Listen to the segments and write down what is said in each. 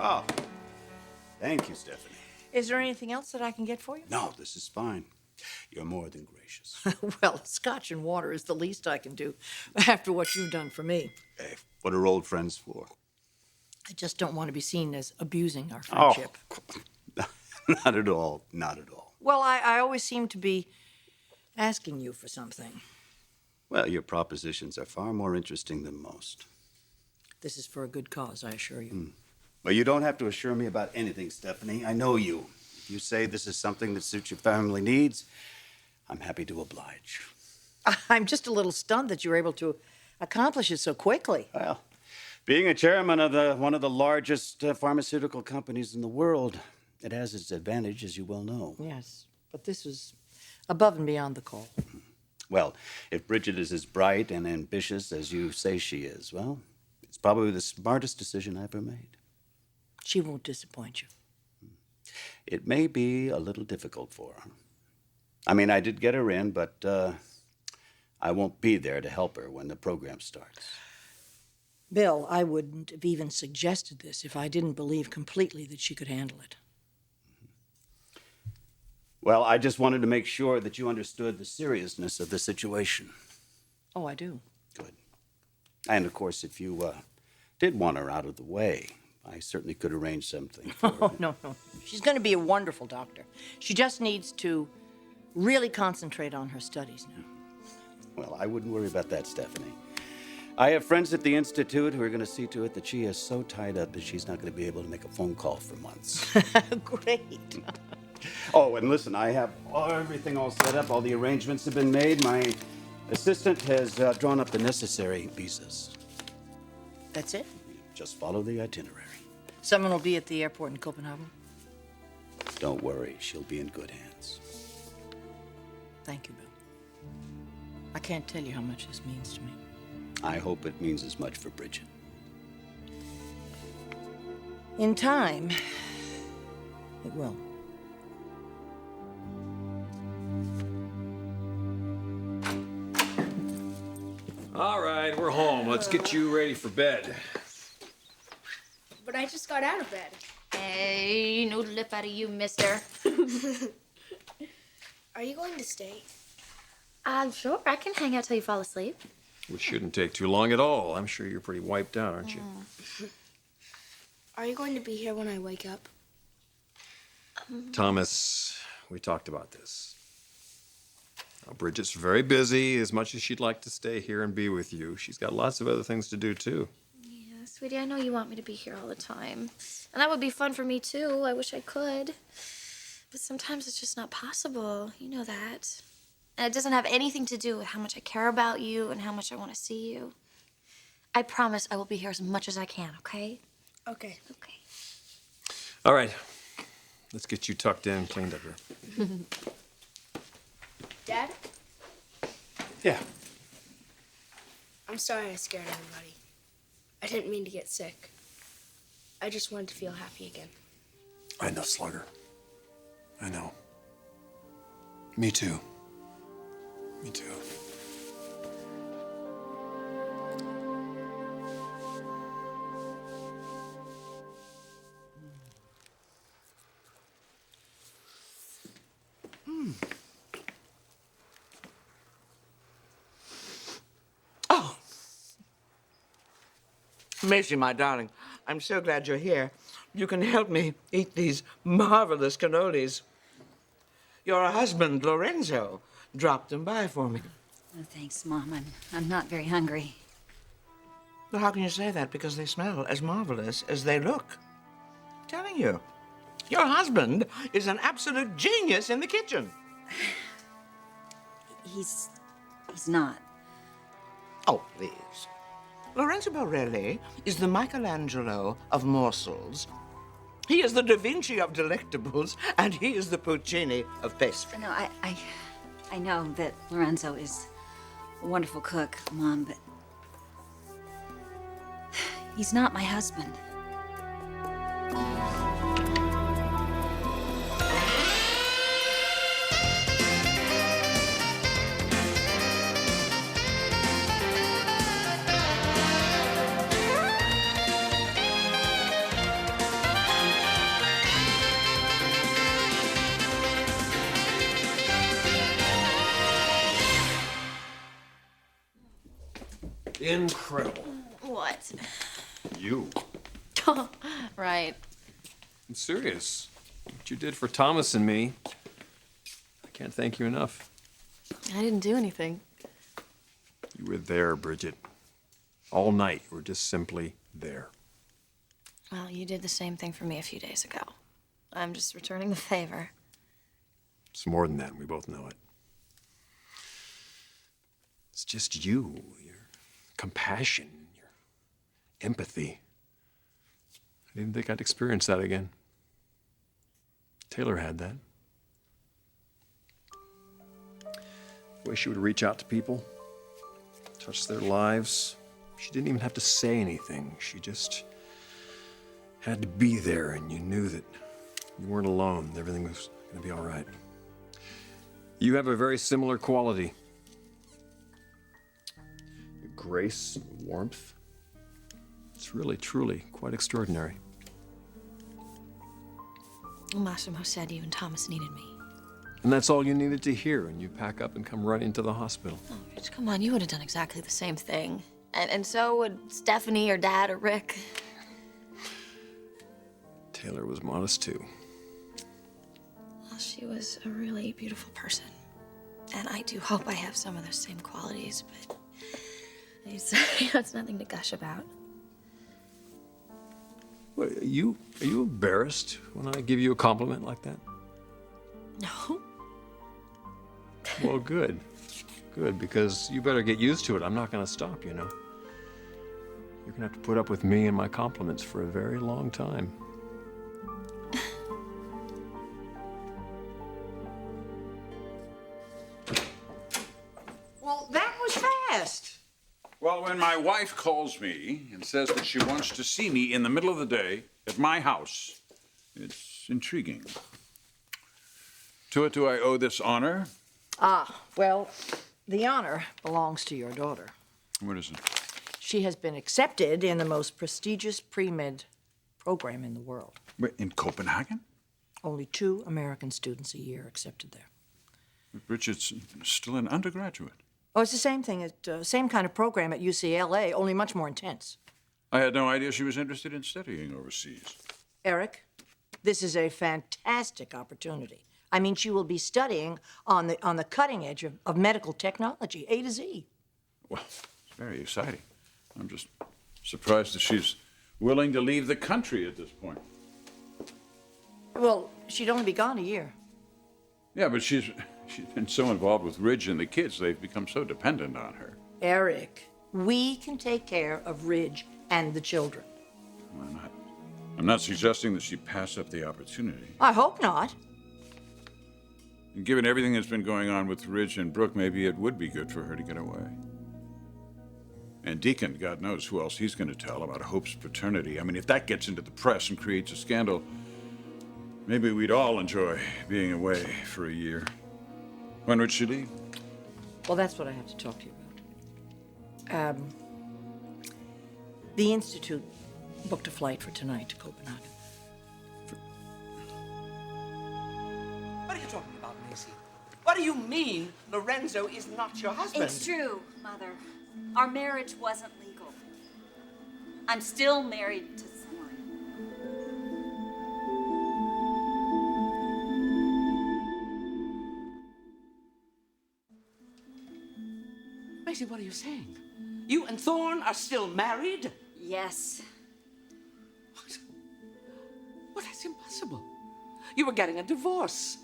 Oh, thank you, Stephanie. Is there anything else that I can get for you? No, this is fine. You're more than gracious. Well, scotch and water is the least I can do after what you've done for me. Hey, what are old friends for? I just don't want to be seen as abusing our Oh, friendship. not at all. Not at all. Well, I always seem to be asking you for something. Well, your propositions are far more interesting than most. This is for a good cause, I assure you. Well, you don't have to assure me about anything, Stephanie. I know you. If you say this is something that suits your family needs, I'm happy to oblige. I'm just a little stunned that you were able to accomplish it so quickly. Well, being a chairman of one of the largest pharmaceutical companies in the world, it has its advantage, as you well know. Yes, but this was above and beyond the call. Well, if Bridget is as bright and ambitious as you say she is, well, it's probably the smartest decision I ever made. She won't disappoint you. It may be a little difficult for her. I mean, I did get her in, but I won't be there to help her when the program starts. Bill, I wouldn't have even suggested this if I didn't believe completely that she could handle it. Well, I just wanted to make sure that you understood the seriousness of the situation. Oh, I do. Good. And, of course, if you did want her out of the way, I certainly could arrange something for her. Oh, no. She's going to be a wonderful doctor. She just needs to really concentrate on her studies now. Well, I wouldn't worry about that, Stephanie. I have friends at the Institute who are going to see to it that she is so tied up that she's not going to be able to make a phone call for months. Great. Oh, and listen, I have everything all set up. All the arrangements have been made. My assistant has drawn up the necessary visas. That's it? Just follow the itinerary. Someone will be at the airport in Copenhagen? Don't worry, she'll be in good hands. Thank you, Bill. I can't tell you how much this means to me. I hope it means as much for Bridget. In time, it will. All right, we're home. Let's get you ready for bed. But I just got out of bed. Hey, no lip out of you, mister. Are you going to stay? Sure. I can hang out till you fall asleep. Which shouldn't take too long at all. I'm sure you're pretty wiped out, aren't you? Are you going to be here when I wake up? Thomas, we talked about this. Now, Bridget's very busy. As much as she'd like to stay here and be with you, she's got lots of other things to do, too. Yeah, sweetie, I know you want me to be here all the time. And that would be fun for me, too. I wish I could. But sometimes it's just not possible. You know that. And it doesn't have anything to do with how much I care about you and how much I want to see you. I promise I will be here as much as I can, okay? Okay. Okay. All right. Let's get you tucked in, cleaned up here. Dad, Yeah. I'm sorry I scared everybody. I didn't mean to get sick. I just wanted to feel happy again. I know, Slugger. I know. Me too. Me too. Oh. Macy, my darling, I'm so glad you're here. You can help me eat these marvelous cannolis. Your husband, Lorenzo, dropped them by for me. Oh, thanks, Mom. I'm not very hungry. Well, how can you say that? Because they smell as marvelous as they look. I'm telling you, your husband is an absolute genius in the kitchen. He's not. Oh, please. Lorenzo Borelli is the Michelangelo of morsels. He is the Da Vinci of delectables, and he is the Puccini of pastry. No, I know that Lorenzo is a wonderful cook, Mom, but he's not my husband. Incredible. What? You. Right. I'm serious. What you did for Thomas and me, I can't thank you enough. I didn't do anything. You were there, Bridget. All night, you were just simply there. Well, you did the same thing for me a few days ago. I'm just returning the favor. It's more than that, and we both know it. It's just you, your compassion, your empathy. I didn't think I'd experience that again. Taylor had that. The way she would reach out to people, touch their lives. She didn't even have to say anything. She just had to be there, and you knew that you weren't alone. Everything was going to be all right. You have a very similar quality. Your grace, warmth. It's really, truly quite extraordinary. Massimo said you and Thomas needed me. And that's all you needed to hear, and you pack up and come running to the hospital. Oh, Rich, come on, you would have done exactly the same thing. And so would Stephanie or Dad or Rick. Taylor was modest too. Well, she was a really beautiful person. And I do hope I have some of those same qualities, but it's nothing to gush about. What, are you embarrassed when I give you a compliment like that? No. Well, good. Good, because you better get used to it. I'm not going to stop, you know. You're going to have to put up with me and my compliments for a very long time. Well, that was fast. Well, when my wife calls me and says that she wants to see me in the middle of the day at my house, it's intriguing. To it do I owe this honor? Ah, well, the honor belongs to your daughter. What is it? She has been accepted in the most prestigious pre-med program in the world. Wait, in Copenhagen? Only 2 American students a year accepted there. But Bridget's still an undergraduate. Oh, it's the same thing, same kind of program at UCLA, only much more intense. I had no idea she was interested in studying overseas. Eric, this is a fantastic opportunity. I mean, she will be studying on the cutting edge of medical technology, A to Z. Well, it's very exciting. I'm just surprised that she's willing to leave the country at this point. Well, she'd only be gone a year. Yeah, but she's been so involved with Ridge and the kids, they've become so dependent on her. Eric, we can take care of Ridge and the children. I'm not suggesting that she pass up the opportunity. I hope not. And given everything that's been going on with Ridge and Brooke, maybe it would be good for her to get away. And Deacon, God knows who else he's going to tell about Hope's paternity. I mean, if that gets into the press and creates a scandal, maybe we'd all enjoy being away for a year. When would she leave? Well, that's what I have to talk to you about. The Institute booked a flight for tonight to Copenhagen. What are you talking about, Macy? What do you mean Lorenzo is not your husband? It's true, Mother. Our marriage wasn't legal. I'm still married to Thorne. Macy, what are you saying? You and Thorne are still married? Yes. What? Well, that's impossible. You were getting a divorce.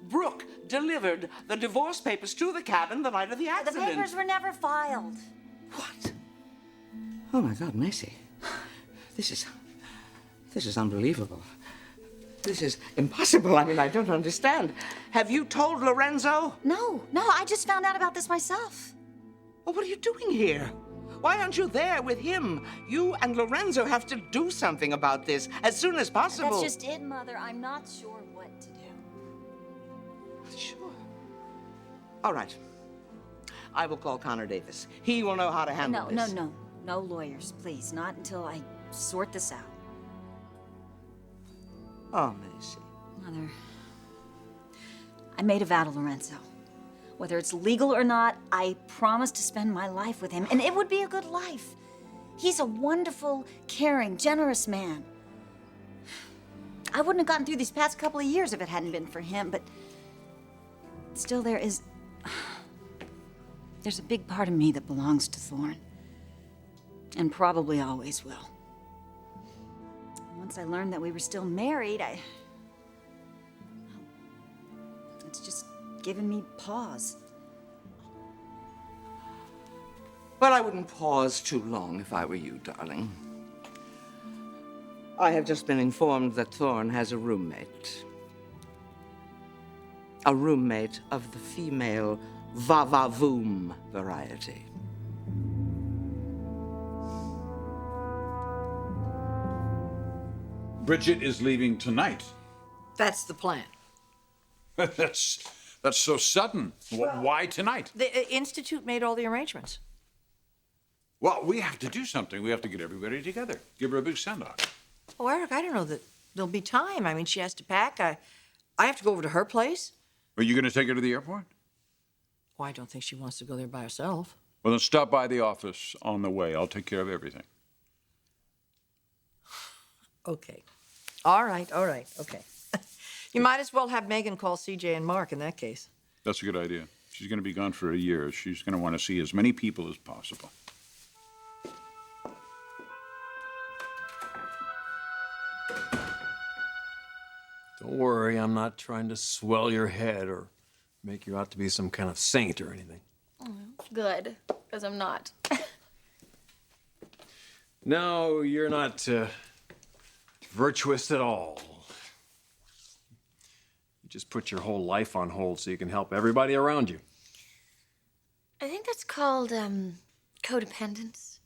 Brooke delivered the divorce papers to the cabin the night of the The accident. papers were never filed. What? Oh, my God, Macy. This is unbelievable. This is impossible. I mean, I don't understand. Have you told Lorenzo? No, I just found out about this myself. Well, what are you doing here? Why aren't you there with him? You and Lorenzo have to do something about this as soon as possible. That's just it, Mother. I'm not sure what to do. Sure. All right. I will call Connor Davis. He will know how to handle this. No lawyers, please. Not until I sort this out. Oh, Macy. Mother, I made a vow to Lorenzo. Whether it's legal or not, I promise to spend my life with him, and it would be a good life. He's a wonderful, caring, generous man. I wouldn't have gotten through these past couple of years if it hadn't been for him, but still there's a big part of me that belongs to Thorne, and probably always will. Once I learned that we were still married, it's just given me pause. Well, I wouldn't pause too long if I were you, darling. I have just been informed that Thorne has a roommate. A roommate of the female va-va-voom variety. Bridget is leaving tonight. That's the plan. That's so sudden. Why tonight? The Institute made all the arrangements. Well, we have to do something. We have to get everybody together. Give her a big send-off. Oh, Eric, I don't know that there'll be time. I mean, she has to pack. I have to go over to her place. Are you going to take her to the airport? Well, I don't think she wants to go there by herself. Well, then stop by the office on the way. I'll take care of everything. Okay. All right, okay. You might as well have Megan call CJ and Mark in that case. That's a good idea. She's going to be gone for a year. She's going to want to see as many people as possible. Don't worry, I'm not trying to swell your head or make you out to be some kind of saint or anything. Good, because I'm not. No, you're not virtuous at all. You just put your whole life on hold so you can help everybody around you. I think that's called codependence.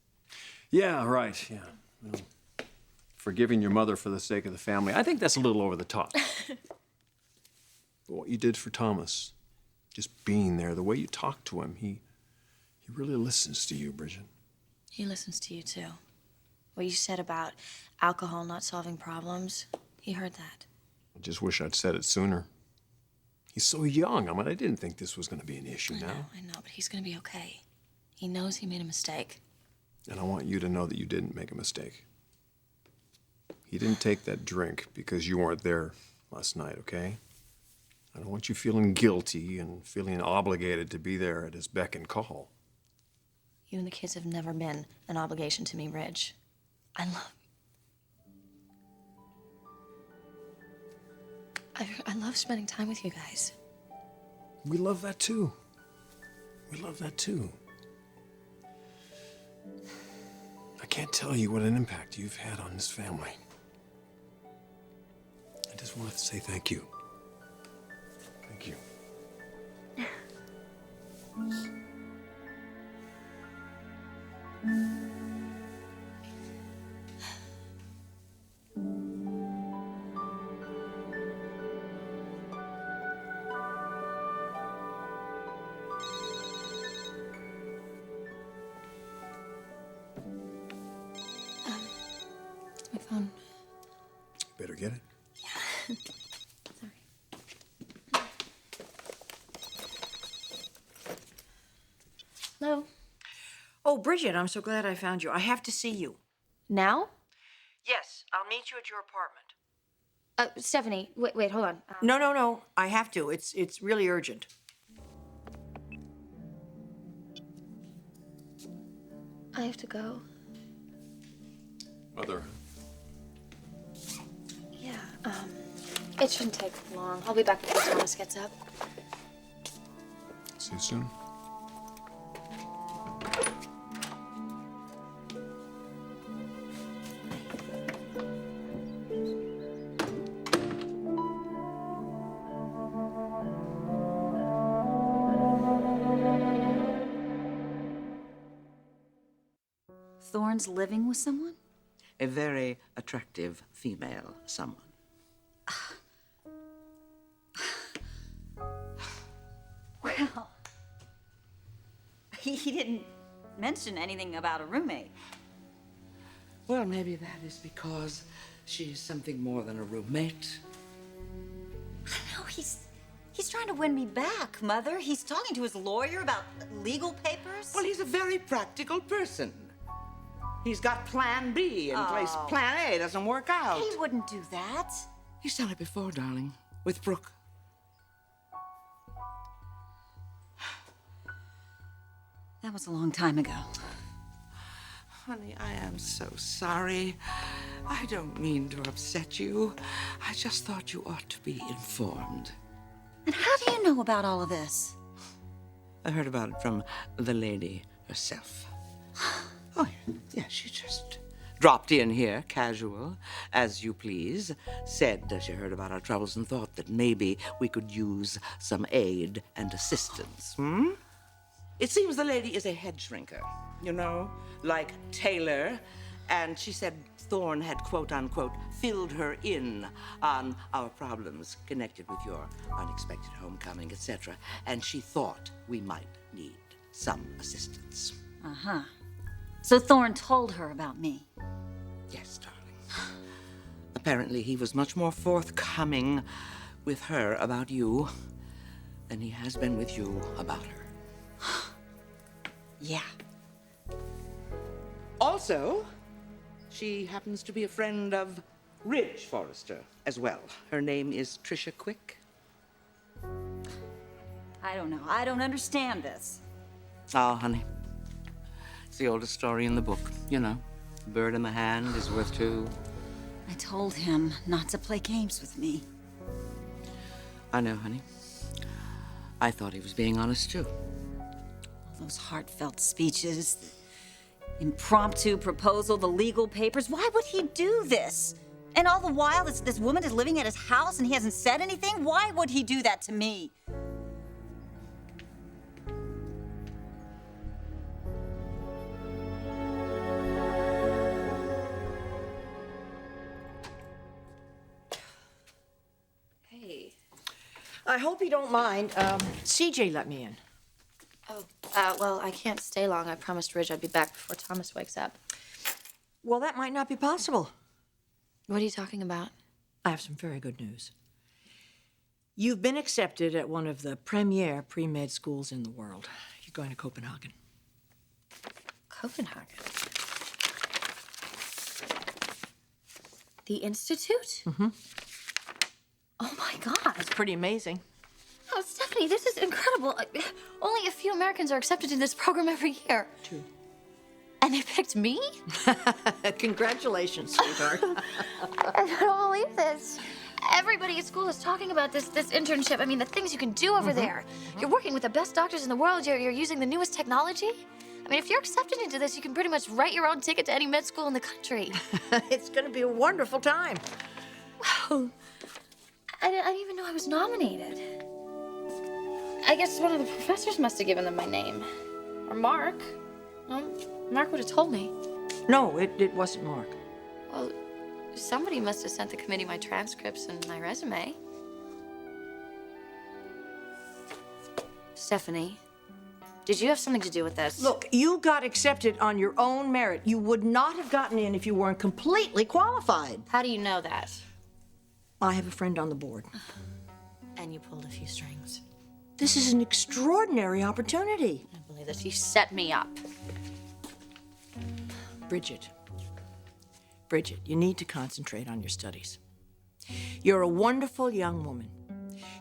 Yeah, right, yeah. Well, forgiving your mother for the sake of the family. I think that's a little over the top. But what you did for Thomas, just being there, the way you talk to him, he really listens to you, Bridget. He listens to you too. What you said about alcohol not solving problems, he heard that. I just wish I'd said it sooner. He's so young. I mean, I didn't think this was going to be an issue now. I know, but he's gonna be okay. He knows he made a mistake. And I want you to know that you didn't make a mistake. He didn't take that drink because you weren't there last night, okay? I don't want you feeling guilty and feeling obligated to be there at his beck and call. You and the kids have never been an obligation to me, Ridge. I love spending time with you guys. We love that too. We love that too. I can't tell you what an impact you've had on this family. I just wanted to say thank you. Thank you. My phone. Better get it. Sorry. Hello? Oh, Bridget, I'm so glad I found you. I have to see you. Now? Yes, I'll meet you at your apartment. Stephanie, wait, hold on. No. I have to. It's really urgent. I have to go. Mother. Yeah, it shouldn't take long. I'll be back before Thomas gets up. See you soon. Thorne's living with someone? A very attractive female someone. Well, he didn't mention anything about a roommate. Well, maybe that is because she's something more than a roommate. No, he's He's trying to win me back, Mother. He's talking to his lawyer about legal papers. Well, he's a very practical person. He's got Plan B in place. Plan A doesn't work out. He wouldn't do that. He's done it before, darling, with Brooke. That was a long time ago. Honey, I am so sorry. I don't mean to upset you. I just thought you ought to be informed. And how do you know about all of this? I heard about it from the lady herself. Oh, yeah, she just dropped in here, casual, as you please. Said she heard about our troubles and thought that maybe we could use some aid and assistance. It seems the lady is a head shrinker, you know, like Taylor. And she said Thorne had, quote unquote, filled her in on our problems connected with your unexpected homecoming, etc. And she thought we might need some assistance. Uh-huh. So Thorne told her about me. Yes, darling. Apparently he was much more forthcoming with her about you than he has been with you about her. Yeah. Also, she happens to be a friend of Ridge Forrester as well. Her name is Tricia Quick. I don't know. I don't understand this. Oh, honey. It's the oldest story in the book, you know. Bird in the hand is worth two. I told him not to play games with me. I know, honey. I thought he was being honest, too. All those heartfelt speeches, the impromptu proposal, the legal papers. Why would he do this? And all the while, this woman is living at his house and he hasn't said anything? Why would he do that to me? Hey. I hope you don't mind. CJ let me in. Oh, well, I can't stay long. I promised Ridge I'd be back before Thomas wakes up. Well, that might not be possible. What are you talking about? I have some very good news. You've been accepted at one of the premier pre-med schools in the world. You're going to Copenhagen. Copenhagen? The Institute? Mm-hmm. Oh, my God. It's pretty amazing. Oh, Stephanie, this is incredible. Only a few Americans are accepted in this program every year. 2. And they picked me? Congratulations, sweetheart. I don't believe this. Everybody at school is talking about this internship. I mean, the things you can do over there. You're working with the best doctors in the world. You're using the newest technology. I mean, if you're accepted into this, you can pretty much write your own ticket to any med school in the country. It's going to be a wonderful time. Wow. I didn't even know I was nominated. I guess one of the professors must have given them my name. Or Mark. No, Mark would have told me. No, it wasn't Mark. Well, somebody must have sent the committee my transcripts and my resume. Stephanie, did you have something to do with this? Look, you got accepted on your own merit. You would not have gotten in if you weren't completely qualified. How do you know that? I have a friend on the board. And you pulled a few strings. This is an extraordinary opportunity. I believe this. You set me up. Bridget, you need to concentrate on your studies. You're a wonderful young woman.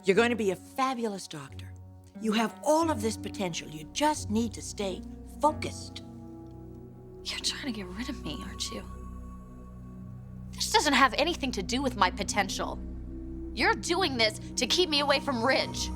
You're going to be a fabulous doctor. You have all of this potential. You just need to stay focused. You're trying to get rid of me, aren't you? This doesn't have anything to do with my potential. You're doing this to keep me away from Ridge.